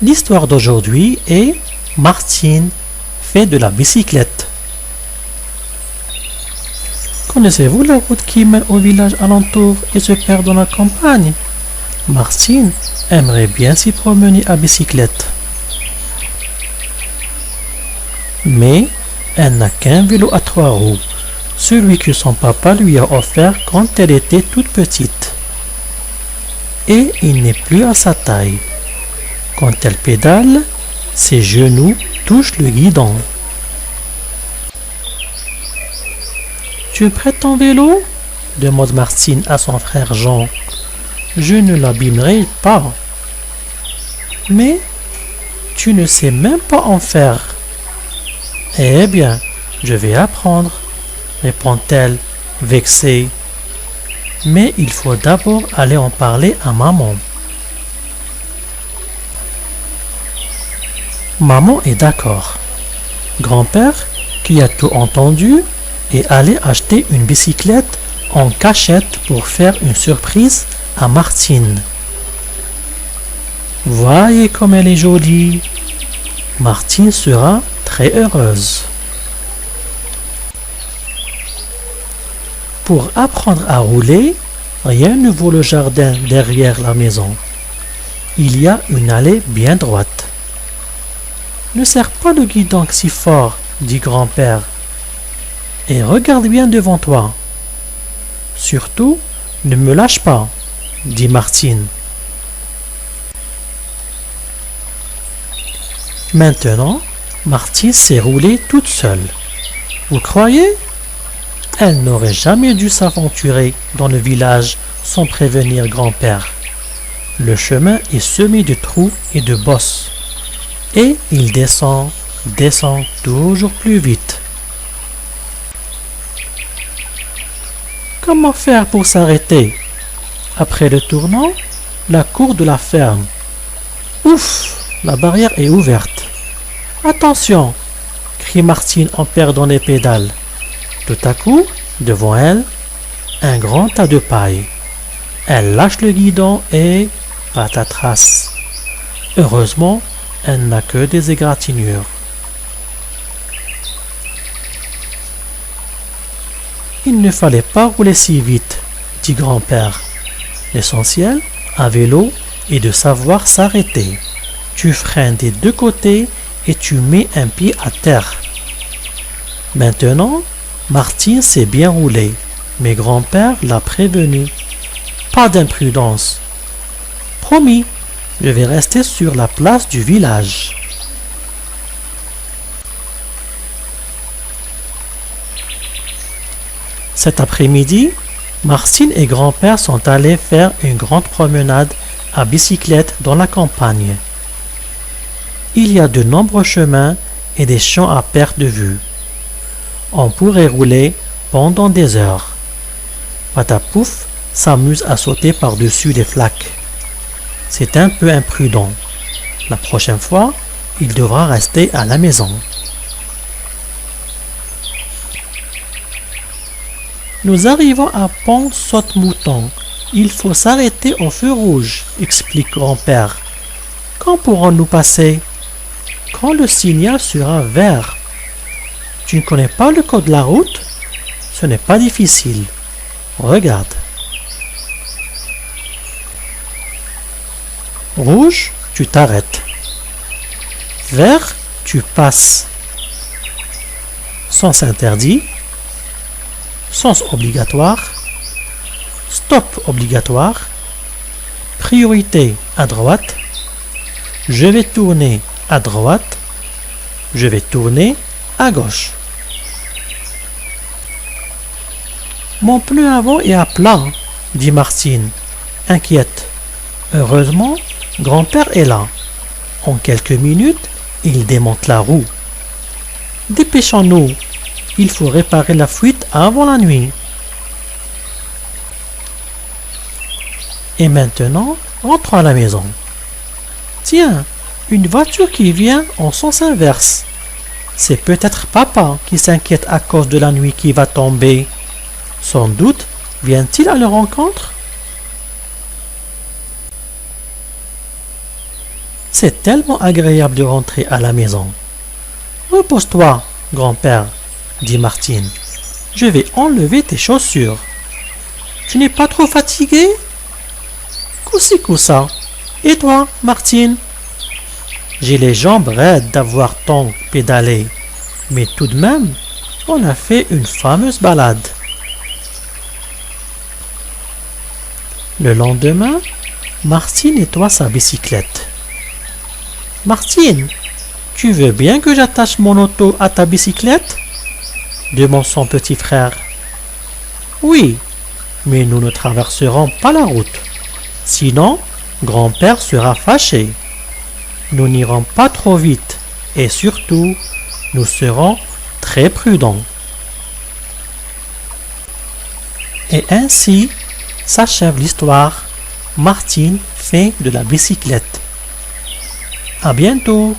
L'histoire d'aujourd'hui est Martine fait de la bicyclette. Connaissez-vous la route qui mène au village alentour et se perd dans la campagne? Martine aimerait bien s'y promener à bicyclette. Mais elle n'a qu'un vélo à 3 roues, celui que son papa lui a offert quand elle était toute petite. Et il n'est plus à sa taille. Quand elle pédale, ses genoux touchent le guidon. Tu prêtes ton vélo? Demande Martine à son frère Jean. Je ne l'abîmerai pas. Mais tu ne sais même pas en faire. Eh bien, je vais apprendre, répond-elle, vexée. Mais il faut d'abord aller en parler à maman. Maman est d'accord. Grand-père, qui a tout entendu, est allé acheter une bicyclette en cachette pour faire une surprise à Martine. Voyez comme elle est jolie. Martine sera très heureuse. Pour apprendre à rouler, rien ne vaut le jardin derrière la maison. Il y a une allée bien droite. Ne serre pas le guidon si fort, dit grand-père. Et regarde bien devant toi. Surtout, ne me lâche pas, dit Martine. Maintenant, Martine s'est roulée toute seule. Vous croyez? Elle n'aurait jamais dû s'aventurer dans le village sans prévenir grand-père. Le chemin est semé de trous et de bosses. Et il descend toujours plus vite. Comment faire pour s'arrêter? Après le tournant, la cour de la ferme. Ouf, la barrière est ouverte. Attention, crie Martine en perdant les pédales. Tout à coup, devant elle, un grand tas de paille. Elle lâche le guidon et patatras. Heureusement, elle n'a que des égratignures. Il ne fallait pas rouler si vite, dit grand-père. L'essentiel, à vélo, est de savoir s'arrêter. Tu freines des deux côtés et tu mets un pied à terre. Maintenant, Martine s'est bien roulée, mais grand-père l'a prévenu. Pas d'imprudence. Promis, je vais rester sur la place du village. Cet après-midi, Martine et grand-père sont allés faire une grande promenade à bicyclette dans la campagne. Il y a de nombreux chemins et des champs à perte de vue. On pourrait rouler pendant des heures. Patapouf s'amuse à sauter par-dessus les flaques. C'est un peu imprudent. La prochaine fois, il devra rester à la maison. Nous arrivons à Pont-Saute-Mouton. Il faut s'arrêter au feu rouge, explique grand-père. Quand pourrons-nous passer? Quand le signal sera vert. Tu ne connais pas le code de la route? Ce n'est pas difficile. Regarde. Rouge, tu t'arrêtes. Vert, tu passes. Sens interdit. Sens obligatoire. Stop obligatoire. Priorité à droite. Je vais tourner à droite. Je vais tourner à gauche. Mon pneu avant est à plat, dit Martine, inquiète. Heureusement, grand-père est là. En quelques minutes, il démonte la roue. Dépêchons-nous. Il faut réparer la fuite avant la nuit. Et maintenant, rentrons à la maison. Tiens, une voiture qui vient en sens inverse. C'est peut-être papa qui s'inquiète à cause de la nuit qui va tomber. Sans doute vient-il à leur rencontre? C'est tellement agréable de rentrer à la maison. Repose-toi, grand-père, dit Martine. Je vais enlever tes chaussures. Tu n'es pas trop fatigué? Coussi coussa. Et toi, Martine? J'ai les jambes raides d'avoir tant pédalé, mais tout de même, on a fait une fameuse balade. Le lendemain, Martine nettoie sa bicyclette. Martine, tu veux bien que j'attache mon auto à ta bicyclette? Demande son petit frère. Oui, mais nous ne traverserons pas la route. Sinon, grand-père sera fâché. Nous n'irons pas trop vite et surtout, nous serons très prudents. Et ainsi s'achève l'histoire. Martine fait de la bicyclette. À bientôt!